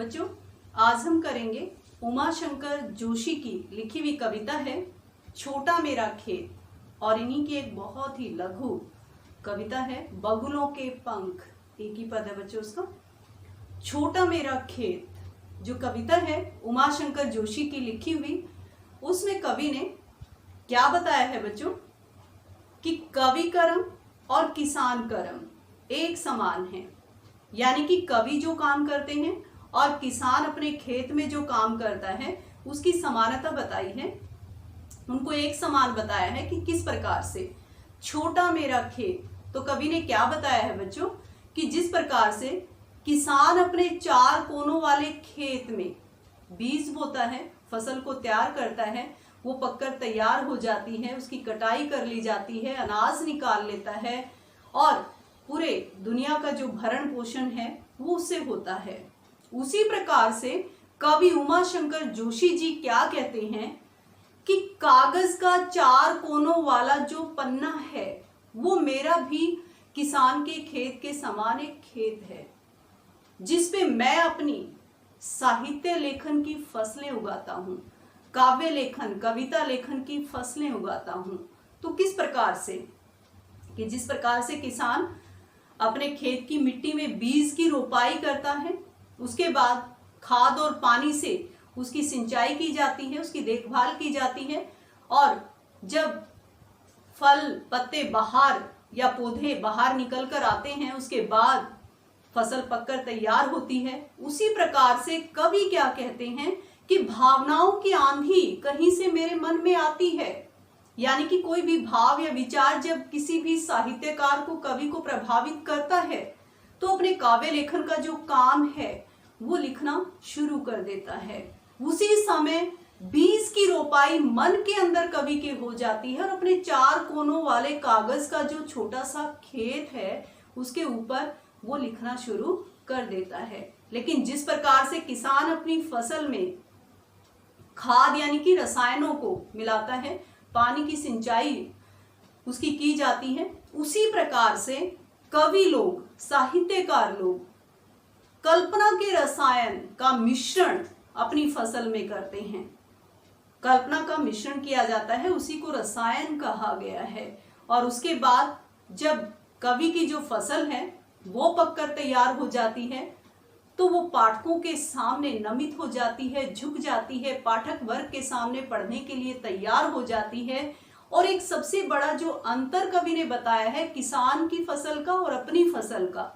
बच्चों, आज हम करेंगे उमाशंकर जोशी की लिखी हुई कविता है छोटा मेरा खेत, और इन्हीं की एक बहुत ही लघु कविता है बगुलों के पंख। एक ही पद है बच्चों उसका, छोटा मेरा खेत। जो कविता है उमाशंकर जोशी की लिखी हुई, उसमें कवि ने क्या बताया है बच्चों कि कवि कर्म और किसान कर्म एक समान है। यानी कि कवि जो काम करते हैं और किसान अपने खेत में जो काम करता है उसकी समानता बताई है, उनको एक समान बताया है कि किस प्रकार से छोटा मेरा खेत। तो कवि ने क्या बताया है बच्चों कि जिस प्रकार से किसान अपने चार कोनों वाले खेत में बीज बोता है, फसल को तैयार करता है, वो पककर तैयार हो जाती है, उसकी कटाई कर ली जाती है, अनाज निकाल लेता है और पूरे दुनिया का जो भरण पोषण है वो उससे होता है। उसी प्रकार से कवि उमाशंकर जोशी जी क्या कहते हैं कि कागज का चार कोनों वाला जो पन्ना है वो मेरा भी किसान के खेत के समान एक खेत है, जिसपे मैं अपनी साहित्य लेखन की फसलें उगाता हूँ, काव्य लेखन कविता लेखन की फसलें उगाता हूँ। तो किस प्रकार से कि जिस प्रकार से किसान अपने खेत की मिट्टी में बीज की रोपाई करता है, उसके बाद खाद और पानी से उसकी सिंचाई की जाती है, उसकी देखभाल की जाती है, और जब फल पत्ते बाहर या पौधे बाहर निकल कर आते हैं उसके बाद फसल पककर तैयार होती है। उसी प्रकार से कवि क्या कहते हैं कि भावनाओं की आंधी कहीं से मेरे मन में आती है। यानी कि कोई भी भाव या विचार जब किसी भी साहित्यकार को, कवि को प्रभावित करता है तो अपने काव्य लेखन का जो काम है वो लिखना शुरू कर देता है। उसी समय बीज की रोपाई मन के अंदर कवि के हो जाती है और अपने चार कोनों वाले कागज का जो छोटा सा खेत है उसके ऊपर वो लिखना शुरू कर देता है। लेकिन जिस प्रकार से किसान अपनी फसल में खाद यानी कि रसायनों को मिलाता है, पानी की सिंचाई उसकी की जाती है, उसी प्रकार से कवि लोग, साहित्यकार लोग कल्पना के रसायन का मिश्रण अपनी फसल में करते हैं। कल्पना का मिश्रण किया जाता है, उसी को रसायन कहा गया है। और उसके बाद जब कवि की जो फसल है वो पककर तैयार हो जाती है तो वो पाठकों के सामने नमित हो जाती है, झुक जाती है, पाठक वर्ग के सामने पढ़ने के लिए तैयार हो जाती है। और एक सबसे बड़ा जो अंतर कवि ने बताया है किसान की फसल का और अपनी फसल का,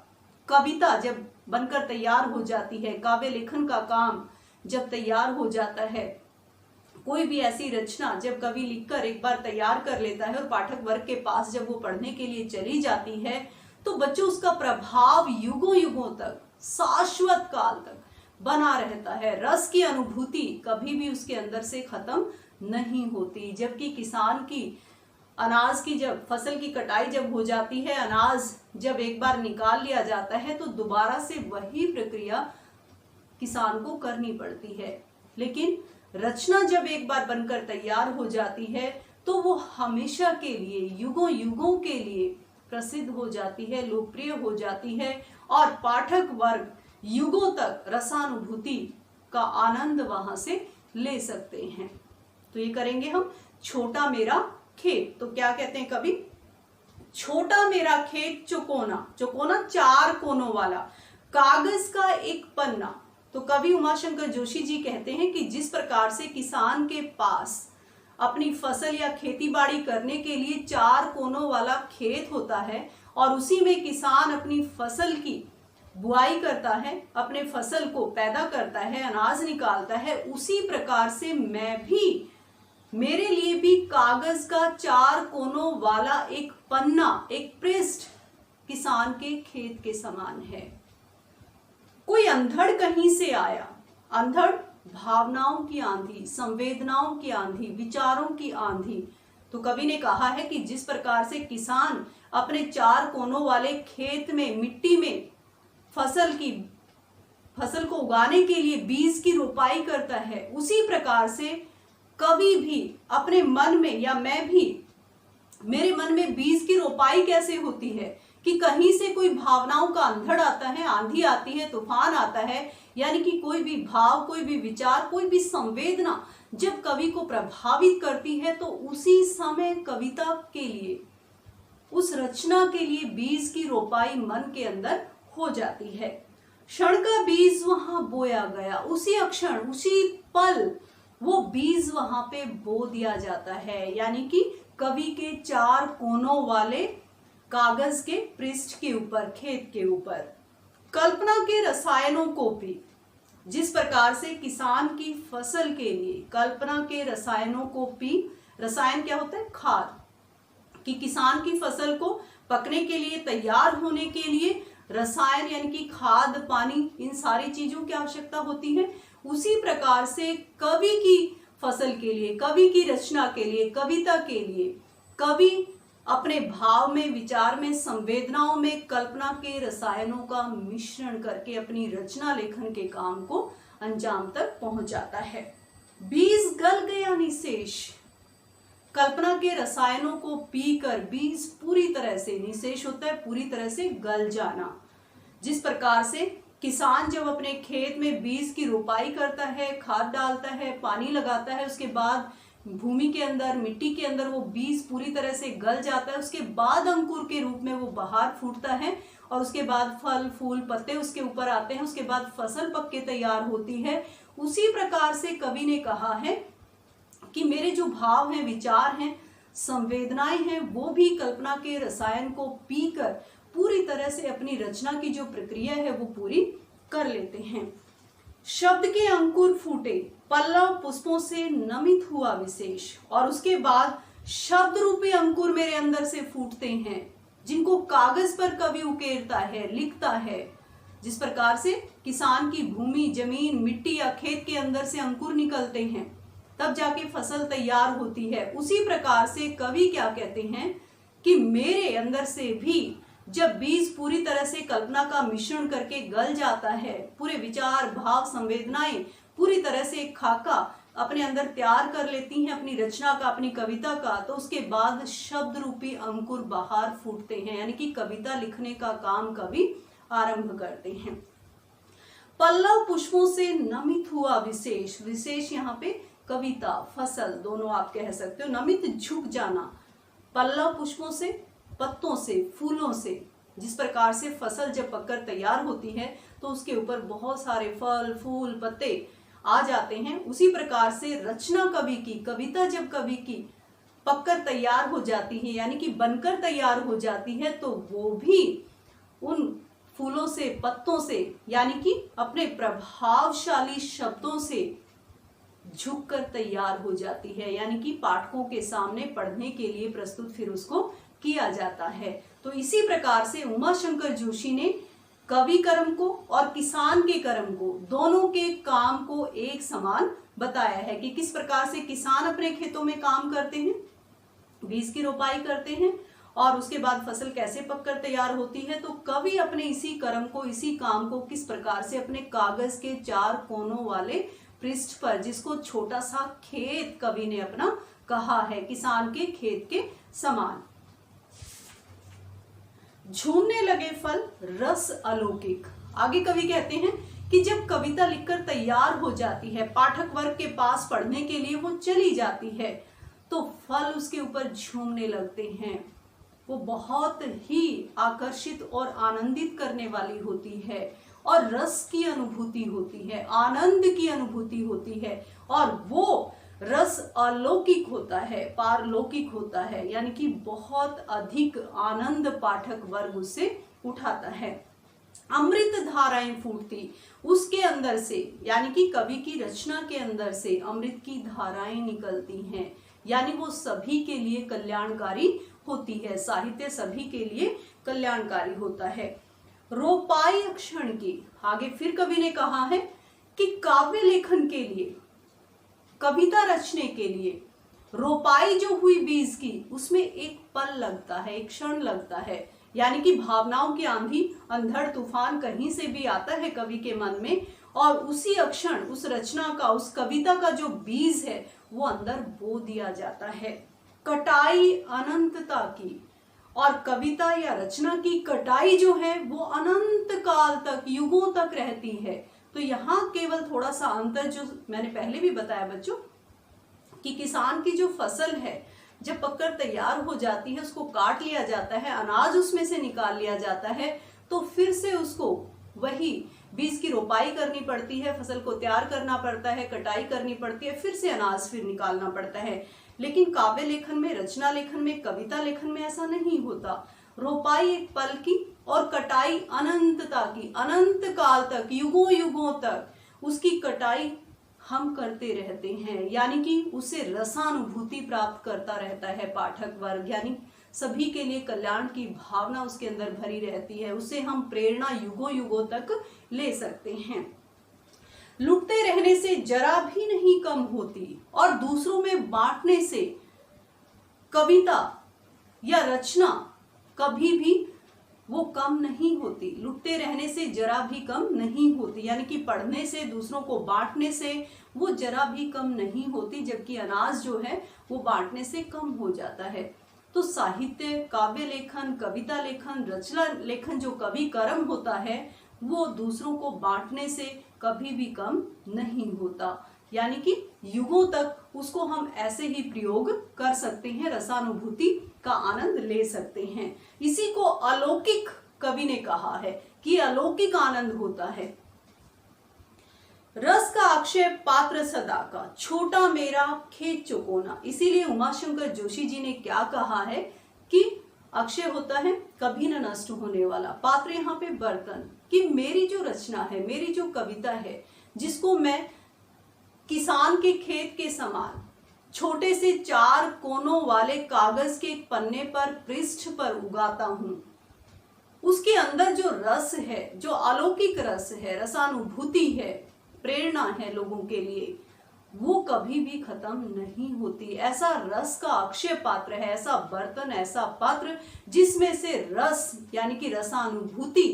कविता जब बनकर तैयार हो जाती है, काव्य लेखन का काम जब तैयार हो जाता है, कोई भी ऐसी रचना जब कवि लिखकर एक बार तैयार कर लेता है और पाठक वर्ग के पास जब वो पढ़ने के लिए चली जाती है तो बच्चों उसका प्रभाव युगों युगों तक, शाश्वत काल तक बना रहता है। रस की अनुभूति कभी भी उसके अंदर से खत्म नहीं होती। जबकि किसान की अनाज की जब फसल की कटाई जब हो जाती है, अनाज जब एक बार निकाल लिया जाता है तो दोबारा से वही प्रक्रिया किसान को करनी पड़ती है। लेकिन रचना जब एक बार बनकर तैयार हो जाती है तो वो हमेशा के लिए, युगों युगों के लिए प्रसिद्ध हो जाती है, लोकप्रिय हो जाती है और पाठक वर्ग युगों तक रसानुभूति का आनंद वहां से ले सकते हैं। तो ये करेंगे हम छोटा मेरा खेत। तो क्या कहते हैं कवि, छोटा मेरा खेत चौकोना, चौकोना चार कोनों वाला, कागज का एक पन्ना। तो कवि उमाशंकर जोशी जी कहते हैं कि जिस प्रकार से किसान के पास अपनी फसल या खेती बाड़ी करने के लिए चार कोनों वाला खेत होता है और उसी में किसान अपनी फसल की बुआई करता है, अपने फसल को पैदा करता है, अनाज निकालता है, उसी प्रकार से मैं भी, मेरे लिए भी कागज का चार कोनों वाला एक पन्ना, एक पृष्ठ किसान के खेत के समान है। कोई अंधड़ कहीं से आया, अंधड़ भावनाओं की आंधी, संवेदनाओं की आंधी, विचारों की आंधी। तो कवि ने कहा है कि जिस प्रकार से किसान अपने चार कोनों वाले खेत में, मिट्टी में फसल को उगाने के लिए बीज की रोपाई करता है, उसी प्रकार से कवि भी अपने मन में, या मैं भी, मेरे मन में बीज की रोपाई कैसे होती है कि कहीं से कोई भावनाओं का अंधड़ आता है, आंधी आती है, तूफान आता है, यानी कि कोई भी भाव, कोई भी विचार, कोई भी संवेदना जब कवि को प्रभावित करती है तो उसी समय कविता के लिए, उस रचना के लिए बीज की रोपाई मन के अंदर हो जाती है। क्षण का बीज वहां बोया गया, उसी अक्षण, उसी पल वो बीज वहां पे बो दिया जाता है। यानी कि कवि के 4 कोनों वाले कागज के पृष्ठ के ऊपर, खेत के ऊपर कल्पना के रसायनों को भी, जिस प्रकार से किसान की फसल के लिए कल्पना के रसायनों को पी, रसायन क्या होता है? खाद, कि किसान की फसल को पकने के लिए, तैयार होने के लिए रसायन यानी कि खाद, पानी, इन सारी चीजों की आवश्यकता होती है। उसी प्रकार से कवि की फसल के लिए, कवि की रचना के लिए, कविता के लिए कवि अपने भाव में, विचार में, संवेदनाओं में कल्पना के रसायनों का मिश्रण करके अपनी रचना लेखन के काम को अंजाम तक पहुंचाता है। बीज गल गया निशेष, कल्पना के रसायनों को पीकर बीज पूरी तरह से, निशेष होता है पूरी तरह से गल जाना। जिस प्रकार से किसान जब अपने खेत में बीज की रोपाई करता है, खाद डालता है, पानी लगाता है, उसके बाद भूमि के अंदर, मिट्टी के अंदर वो बीज पूरी तरह से गल जाता है, उसके बाद अंकुर के रूप में वो बाहर फूटता है और उसके बाद फल, फूल, पत्ते उसके ऊपर आते हैं, उसके बाद फसल पक के तैयार होती है। उसी प्रकार से कवि ने कहा है कि मेरे जो भाव हैं, विचार हैं, संवेदनाएं हैं, वो भी कल्पना के रसायन को पीकर पूरी तरह से अपनी रचना की जो प्रक्रिया है वो पूरी कर लेते हैं। शब्द के अंकुर फूटे, पल्लव पुष्पों से नमित हुआ विशेष, और उसके बाद शब्द रूपी अंकुर मेरे अंदर से फूटते हैं, जिनको कागज पर कवि उकेरता है, लिखता है। जिस प्रकार से किसान की भूमि, जमीन, मिट्टी या खेत के अंदर से अंकुर निकलते हैं, तब जाके फसल तैयार होती है। उसी प्रकार से कवि क्या कहते हैं कि मेरे अंदर से भी जब बीज पूरी तरह से कल्पना का मिश्रण करके गल जाता है, पूरे विचार, भाव, संवेदनाएं पूरी तरह से एक खाका अपने अंदर तैयार कर लेती हैं अपनी रचना का, अपनी कविता का, तो उसके बाद शब्द रूपी अंकुर बाहर फूटते हैं, यानी कि कविता लिखने का काम कवि आरंभ करते हैं। पल्लव पुष्पों से नमित हुआ विशेष, विशेष यहाँ पे कविता, फसल दोनों आप कह सकते हो। नमित झुक जाना, पल्लव पुष्पों से, पत्तों से, फूलों से। जिस प्रकार से फसल जब पककर तैयार होती है तो उसके ऊपर बहुत सारे फल, फूल, पत्ते आ जाते हैं, उसी प्रकार से रचना कवि की, कविता जब कवि की पककर तैयार हो जाती है, यानी कि बनकर तैयार हो जाती है, तो वो भी उन फूलों से, पत्तों से, यानी कि अपने प्रभावशाली शब्दों से झुककर तैयार हो जाती है, यानी कि पाठकों के सामने पढ़ने के लिए प्रस्तुत फिर उसको किया जाता है। तो इसी प्रकार से उमाशंकर जोशी ने कवि कर्म को और किसान के कर्म को, दोनों के काम को एक समान बताया है कि किस प्रकार से किसान अपने खेतों में काम करते हैं, बीज की रोपाई करते हैं, और उसके बाद फसल कैसे पककर तैयार होती है। तो कवि अपने इसी कर्म को, इसी काम को किस प्रकार से अपने कागज के 4 कोनों वाले पृष्ठ पर, जिसको छोटा सा खेत कवि ने अपना कहा है, किसान के खेत के समान। झूमने लगे फल रस अलौकिक, आगे कवि कहते हैं कि जब कविता लिखकर तैयार हो जाती है, पाठक वर्ग के पास पढ़ने के लिए वो चली जाती है, तो फल उसके ऊपर झूमने लगते हैं। वो बहुत ही आकर्षित और आनंदित करने वाली होती है, और रस की अनुभूति होती है, आनंद की अनुभूति होती है, और वो रस अलौकिक होता है, पारलौकिक होता है, यानी कि बहुत अधिक आनंद पाठक वर्ग उससे उठाता है। अमृत धाराएं फूटती, उसके अंदर से, यानी कि कवि की रचना के अंदर से अमृत की धाराएं निकलती हैं, यानी वो सभी के लिए कल्याणकारी होती है, साहित्य सभी के लिए कल्याणकारी होता है। रोपाई अक्षण की, आगे फिर कवि ने कहा है कि काव्य लेखन के लिए, कविता रचने के लिए रोपाई जो हुई बीज की, उसमें एक पल लगता है, एक क्षण लगता है, यानी कि भावनाओं की आंधी, अंधड़ तूफान कहीं से भी आता है कवि के मन में, और उसी अक्षण उस रचना का, उस कविता का जो बीज है वो अंदर बो दिया जाता है। कटाई अनंतता की, और कविता या रचना की कटाई जो है वो अनंत काल तक, युगों तक रहती है, तो यहाँ केवल थोड़ा सा अंतर जो मैंने पहले भी बताया बच्चों कि किसान की जो फसल है जब पककर तैयार हो जाती है, उसको काट लिया जाता है, अनाज उसमें से निकाल लिया जाता है, तो फिर से उसको वही बीज की रोपाई करनी पड़ती है, फसल को तैयार करना पड़ता है, कटाई करनी पड़ती है, फिर से अनाज फिर निकालना पड़ता है। लेकिन काव्य लेखन में, रचना लेखन में, कविता लेखन में ऐसा नहीं होता। रोपाई एक पल की और कटाई अनंतता की, अनंत काल तक, युगों युगों तक उसकी कटाई हम करते रहते हैं, यानी कि उसे रसानुभूति प्राप्त करता रहता है पाठक वर्ग, यानी सभी के लिए कल्याण की भावना उसके अंदर भरी रहती है, उसे हम प्रेरणा युगों युगों तक ले सकते हैं। लुटते रहने से जरा भी नहीं कम होती और दूसरों में बांटने से कविता या रचना कभी भी वो कम नहीं होती। लुटते रहने से जरा भी कम नहीं होती, यानी कि पढ़ने से, दूसरों को बांटने से वो जरा भी कम नहीं होती, जबकि अनाज जो है वो बांटने से कम हो जाता है। तो साहित्य, काव्य लेखन, कविता लेखन, रचना लेखन जो कवि कर्म होता है वो दूसरों को बांटने से कभी भी कम नहीं होता, यानी कि युगों तक उसको हम ऐसे ही प्रयोग कर सकते हैं, रसानुभूति का आनंद ले सकते हैं। इसी को अलौकिक कवि ने कहा है कि अलौकिक आनंद होता है। रस का अक्षय पात्र सदा का, छोटा मेरा खेत चुकोना। इसीलिए उमाशंकर जोशी जी ने क्या कहा है कि अक्षय होता है कभी न नष्ट होने वाला, पात्र यहाँ पे बर्तन, कि मेरी जो रचना है, मेरी जो कविता है, जिसको मैं किसान के खेत के समान छोटे से 4 कोनों वाले कागज के पन्ने पर, पृष्ठ पर उगाता हूं, उसके अंदर जो रस है, जो अलौकिक रस है, रसानुभूति है, प्रेरणा है लोगों के लिए, वो कभी भी खत्म नहीं होती। ऐसा रस का अक्षय पात्र है, ऐसा बर्तन, ऐसा पात्र जिसमें से रस यानी कि रसानुभूति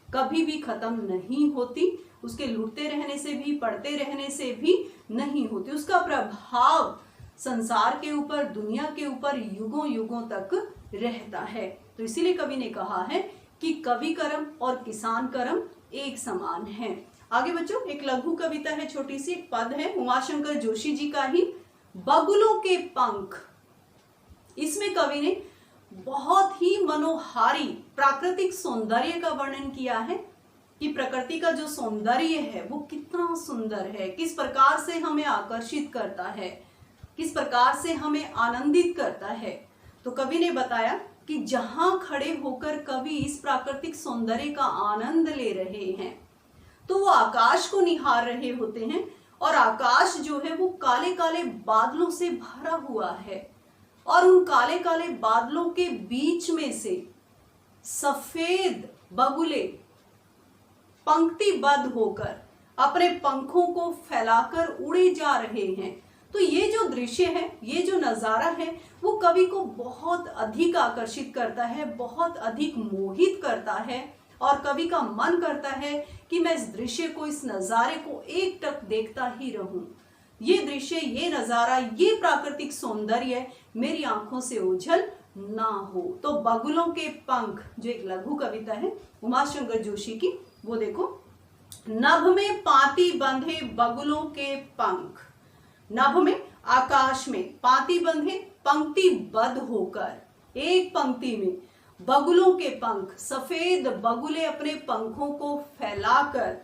कभी भी खत्म नहीं होती, उसके लुटते रहने से भी, पढ़ते रहने से भी नहीं होती। उसका प्रभाव संसार के ऊपर, दुनिया के ऊपर युगों युगों तक रहता है। तो इसीलिए कवि ने कहा है कि कवि कर्म और किसान कर्म एक समान है। आगे बच्चों एक लघु कविता है, छोटी सी पद है उमाशंकर जोशी जी का ही, बगुलों के पंख। इसमें कवि ने बहुत ही मनोहारी प्राकृतिक सौंदर्य का वर्णन किया है कि प्रकृति का जो सौंदर्य है वो कितना सुंदर है, किस प्रकार से हमें आकर्षित करता है, किस प्रकार से हमें आनंदित करता है। तो कवि ने बताया कि जहां खड़े होकर कवि इस प्राकृतिक सौंदर्य का आनंद ले रहे हैं तो वो आकाश को निहार रहे होते हैं, और आकाश जो है वो काले काले बादलों से भरा हुआ है, और उन काले काले बादलों के बीच में से सफेद बगुले पंक्तिबद्ध होकर अपने पंखों को फैलाकर उड़े जा रहे हैं। तो ये जो दृश्य है, ये जो नजारा है, वो कवि को बहुत अधिक आकर्षित करता है, बहुत अधिक मोहित करता है, और कवि का मन करता है कि मैं इस दृश्य को, इस नजारे को एक टक देखता ही रहूं। ये दृश्य, ये नजारा, ये प्राकृतिक सौंदर्य मेरी आंखों से ओझल ना हो। तो बगुलों के पंख जो एक लघु कविता है उमाशंकर जोशी की, वो देखो, नभ में पाती बंधे बगुलों के पंख, नभ में आकाश में, पाती बंधे पंक्तिबद्ध होकर एक पंक्ति में, बगुलों के पंख, सफेद बगुले अपने पंखों को फैलाकर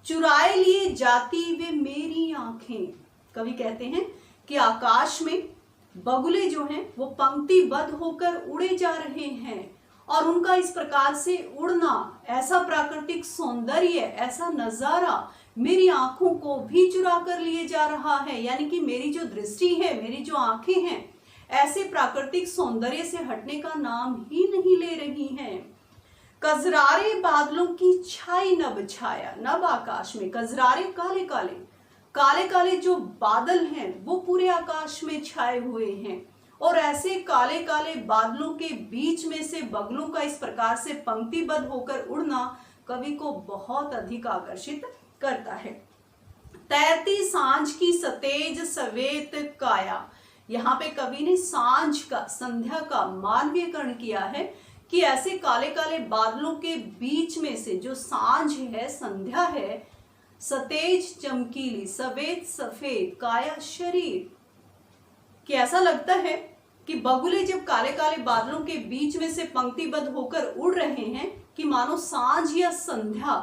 चुराए लिए जाती वे मेरी आंखें। कवि कहते हैं कि आकाश में बगुले जो हैं वो पंक्तिबद्ध होकर उड़े जा रहे हैं, और उनका इस प्रकार से उड़ना, ऐसा प्राकृतिक सौंदर्य, ऐसा नजारा मेरी आंखों को भी चुरा कर लिए जा रहा है, यानी कि मेरी जो दृष्टि है, मेरी जो आंखें हैं, ऐसे प्राकृतिक सौंदर्य से हटने का नाम ही नहीं ले रही हैं। कजरारे बादलों की छाई नभ छाया, नभ आकाश में, कजरारे काले काले, काले काले जो बादल हैं वो पूरे आकाश में छाए हुए हैं, और ऐसे काले काले बादलों के बीच में से बगुलों का इस प्रकार से पंक्तिबद्ध होकर उड़ना कवि को बहुत अधिक आकर्षित करता है। तैरती सांझ की सतेज सवेत काया, यहाँ पे कवि ने सांझ का, संध्या का मानवीयकरण किया है कि ऐसे काले काले बादलों के बीच में से जो सांझ है, संध्या है, सतेज चमकीली, सफेद सफेद काया शरीर। कि ऐसा लगता है कि बगुले जब काले काले बादलों के बीच में से पंक्तिबद्ध होकर उड़ रहे हैं कि मानो सांझ या संध्या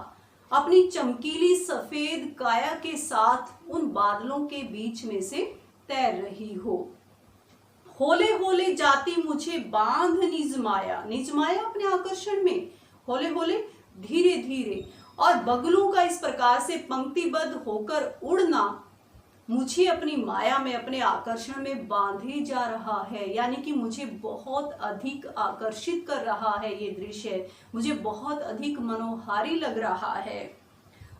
अपनी चमकीली सफेद काया के साथ उन बादलों के बीच में से तैर रही हो। होले होले जाती मुझे बांध निज माया, निज माया अपने आकर्षण में, होले होले धीरे धीरे, और बगुलों का इस प्रकार से पंक्तिबद्ध होकर उड़ना मुझे अपनी माया में, अपने आकर्षण में बांधे जा रहा है। यानी कि मुझे बहुत अधिक आकर्षित कर रहा है ये दृश्य, मुझे बहुत अधिक मनोहारी लग रहा है।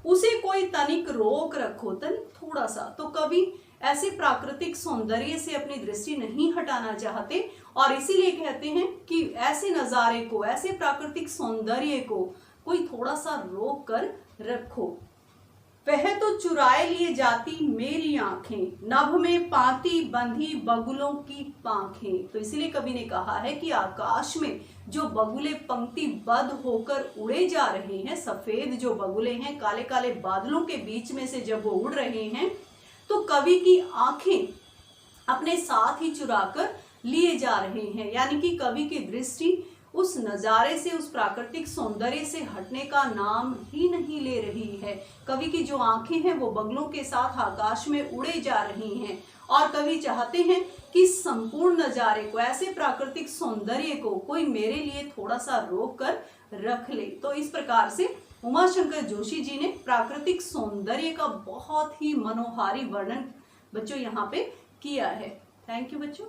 उसे कोई तनिक रोक रखो, तनिक थोड़ा सा। तो कवि ऐसे प्राकृतिक सौंदर्य से अपनी दृष्टि नहीं हटाना चाहते और इसीलिए कहते हैं कि ऐसे नजारे को, ऐसे प्राकृतिक सौंदर्य को कोई थोड़ा सा रोक कर रखो। वह तो चुराए लिए जाती मेरी आंखें, नभ में पाती बंधी बगुलों की पांखें। तो इसीलिए कवि ने कहा है कि आकाश में जो बगुले पंक्तिबद्ध होकर उड़े जा रहे हैं, सफेद जो बगुले हैं काले काले बादलों के बीच में से जब वो उड़ रहे हैं, तो कवि की आंखें अपने साथ ही चुराकर लिए जा रहे हैं। यानी कि कवि की दृष्टि उस नज़ारे से, उस प्राकृतिक सौंदर्य से हटने का नाम ही नहीं ले रही है। कवि की जो आंखें हैं वो बगुलों के साथ आकाश में उड़े जा रही हैं और कवि चाहते हैं कि संपूर्ण नज़ारे को, ऐसे प्राकृतिक सौंदर्य को कोई मेरे लिए थोड़ा सा रोक कर रख ले। तो इस प्रकार से उमाशंकर जोशी जी ने प्राकृतिक सौंदर्य का बहुत ही मनोहारी वर्णन बच्चों यहाँ पे किया है। थैंक यू बच्चों।